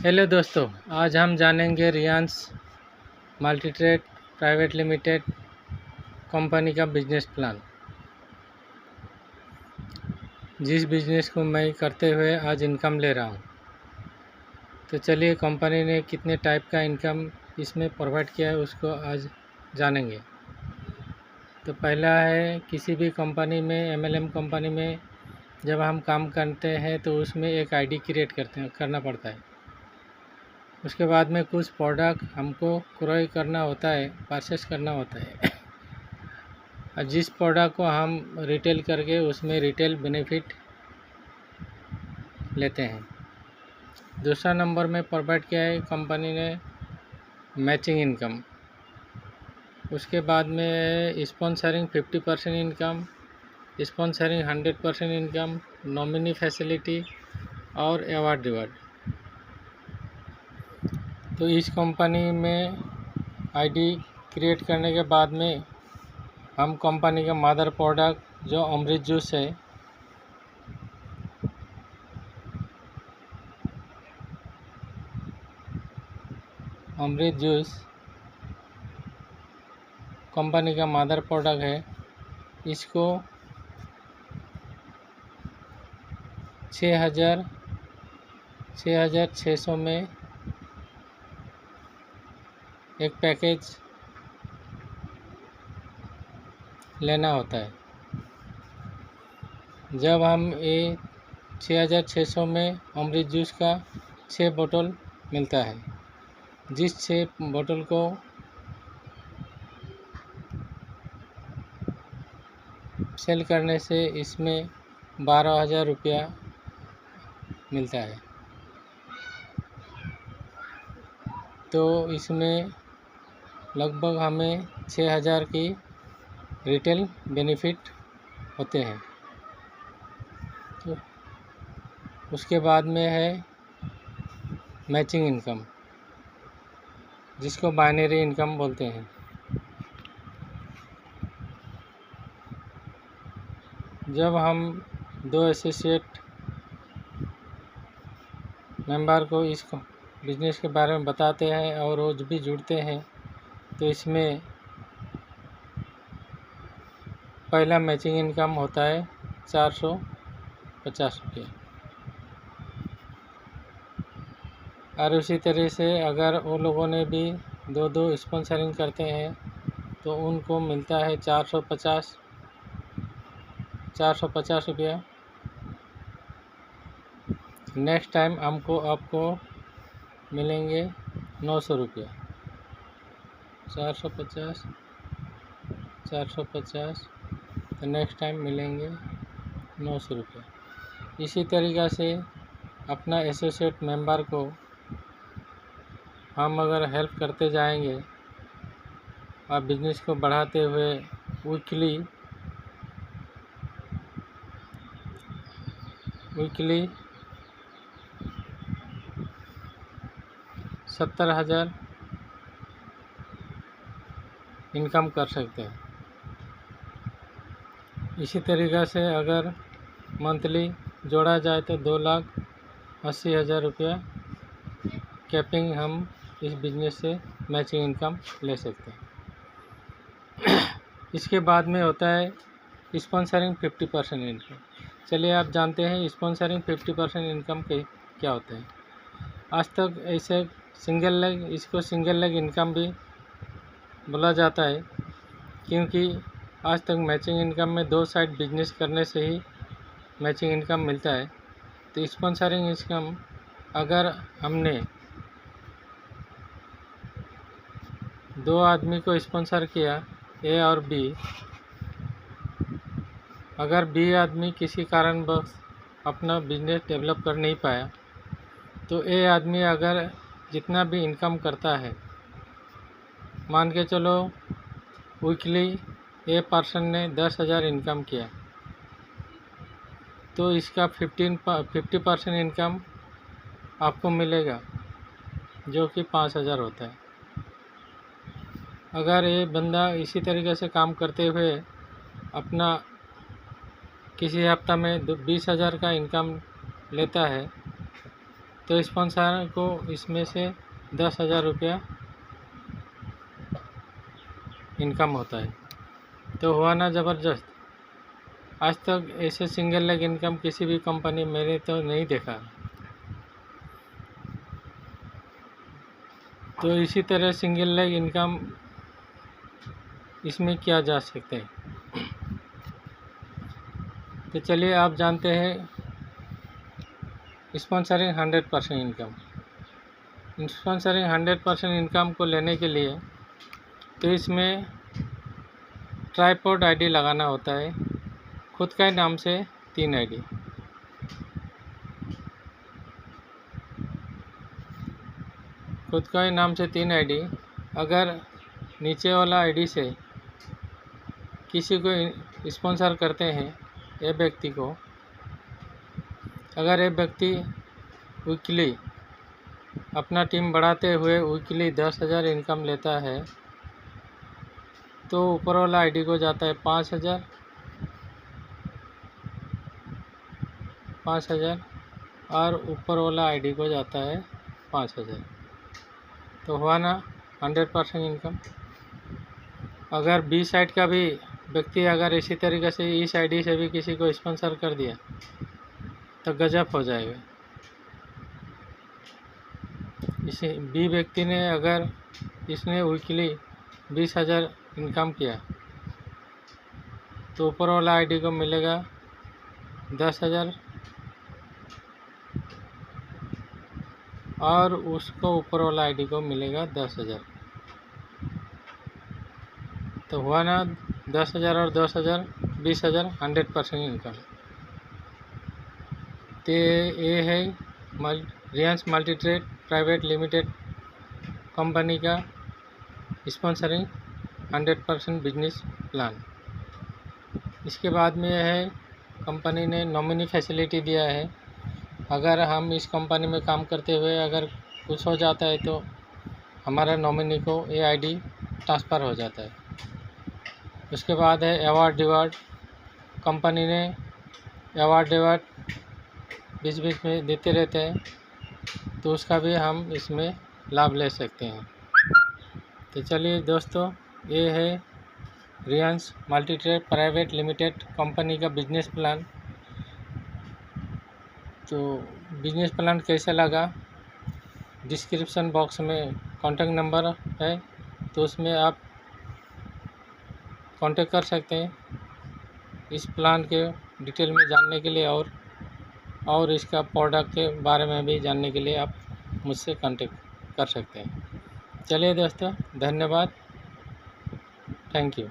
Hello दोस्तों, आज हम जानेंगे Reliance multitrade private limited company का बिजनेस प्लान। जिस बिजनेस को मैं करते हुए आज इनकम ले रहा हूँ। तो चलिए कंपनी ने कितने टाइप का इनकम इसमें प्रोवाइड किया है उसको आज जानेंगे। तो पहला है, किसी भी कंपनी में एमएलएम कंपनी में जब हम काम करते हैं तो उसमें एक आईडी क्रिएट करना पड़ता है। उसके बाद में कुछ प्रोडक्ट हमको क्रय करना होता है, परचेस करना होता है और जिस प्रोडक्ट को हम रिटेल करके उसमें रिटेल बेनिफिट लेते हैं। दूसरा नंबर में प्रोवाइड किया है कंपनी ने मैचिंग इनकम। उसके बाद में sponsoring 50% income, sponsoring 100% income, nominee facility और अवार्ड रिवार्ड। तो इस कंपनी में आईडी क्रिएट करने के बाद में हम कंपनी का मदर प्रोडक्ट जो अमृत जूस है, अमृत जूस कंपनी का मदर प्रोडक्ट है, इसको 6,600 में एक पैकेज लेना होता है। जब हम ये 6,600 में अमृत जूस का 6 बोतल मिलता है, जिस 6 बोतल को सेल करने से इसमें 12,000 रुपया मिलता है। तो इसमें लगभग हमें 6,000 की रिटेल बेनिफिट होते हैं। तो उसके बाद में है मैचिंग इनकम, जिसको बाइनरी इनकम बोलते हैं। जब हम 2 एसोसिएट मेंबर को इस बिजनेस के बारे में बताते हैं और वो भी जुड़ते हैं, तो इसमें पहला मैचिंग इनकम होता है 450 रुपये। और उसी तरह से अगर वो लोगों ने भी 2 स्पॉन्सरिंग करते हैं तो उनको मिलता है 450 रुपया। नेक्स्ट टाइम आपको मिलेंगे 900 रुपया। 450 तो नेक्स्ट टाइम मिलेंगे 900 रुपया। इसी तरीक़ा से अपना एसोसिएट मेंबर को हम अगर हेल्प करते जाएंगे और बिजनेस को बढ़ाते हुए वीकली 70,000 इनकम कर सकते हैं। इसी तरीक़ा से अगर मंथली जोड़ा जाए तो 2,80,000 रुपया कैपिंग हम इस बिज़नेस से मैचिंग इनकम ले सकते हैं। इसके बाद में होता है स्पॉन्सरिंग 50% इनकम। चलिए आप जानते हैं स्पॉन्सरिंग 50% इनकम के क्या होता है। आज तक ऐसे इसको सिंगल लेग इनकम भी बोला जाता है, क्योंकि आज तक मैचिंग इनकम में 2 साइड बिजनेस करने से ही मैचिंग इनकम मिलता है। तो स्पॉन्सरिंग इनकम अगर हमने 2 आदमी को स्पॉन्सर किया, ए और बी, अगर बी आदमी किसी कारणवश अपना बिजनेस डेवलप कर नहीं पाया, तो ए आदमी अगर जितना भी इनकम करता है, मान के चलो वीकली ए पर्सन ने 10,000 इनकम किया, तो इसका 50% इनकम आपको मिलेगा, जो कि 5,000 होता है। अगर ये बंदा इसी तरीके से काम करते हुए अपना किसी हफ्ता में 20,000 का इनकम लेता है, तो स्पॉन्सर को इसमें से 10,000 रुपया इनकम होता है। तो हुआ ना ज़बरदस्त। आज तक ऐसे सिंगल लेग इनकम किसी भी कंपनी मैंने तो नहीं देखा। तो इसी तरह सिंगल लेग इनकम इसमें किया जा सकता है। तो चलिए आप जानते हैं स्पॉन्सरिंग 100% इनकम। स्पॉन्सरिंग 100% इनकम को लेने के लिए तो इसमें ट्राइपॉड आईडी लगाना होता है, खुद का नाम से 3 आईडी। खुद का नाम से 3 आईडी। अगर नीचे वाला आईडी से किसी को स्पॉन्सर करते हैं, ये व्यक्ति को, अगर ये व्यक्ति वीकली अपना टीम बढ़ाते हुए वीकली 10,000 इनकम लेता है, तो ऊपर वाला आईडी को जाता है 5,000 और ऊपर वाला आईडी को जाता है 5,000। तो हुआ ना 100% इनकम। अगर बी साइड का भी व्यक्ति अगर इसी तरीके से इस आईडी से भी किसी को स्पॉन्सर कर दिया तो गजब हो जाएगा। इसे बी व्यक्ति ने अगर इसने वीकली 20,000 इनकम किया तो ऊपर वाला आईडी को मिलेगा 10,000 और उसको ऊपर वाला आईडी को मिलेगा 10,000। तो हुआ ना 10,000 और 10,000 20,000 100% इनकम। तो ये है Reliance multitrade private limited company का स्पॉन्सरिंग 100% बिजनेस प्लान। इसके बाद में है कंपनी ने नॉमिनी फैसिलिटी दिया है। अगर हम इस कंपनी में काम करते हुए अगर कुछ हो जाता है तो हमारा नॉमिनी को ये आईडी ट्रांसफ़र हो जाता है। उसके बाद है अवार्ड। कंपनी ने अवार्ड बीच बीच में देते रहते हैं, तो उसका भी हम इसमें लाभ ले सकते हैं। तो चलिए दोस्तों, ये है Reliance multitrade private limited company का बिजनेस प्लान। तो बिजनेस प्लान कैसा लगा, डिस्क्रिप्शन बॉक्स में कॉन्टैक्ट नंबर है, तो उसमें आप कांटेक्ट कर सकते हैं इस प्लान के डिटेल में जानने के लिए और इसका प्रोडक्ट के बारे में भी जानने के लिए आप मुझसे कांटेक्ट कर सकते हैं। चलिए दोस्तों, धन्यवाद, थैंक यू।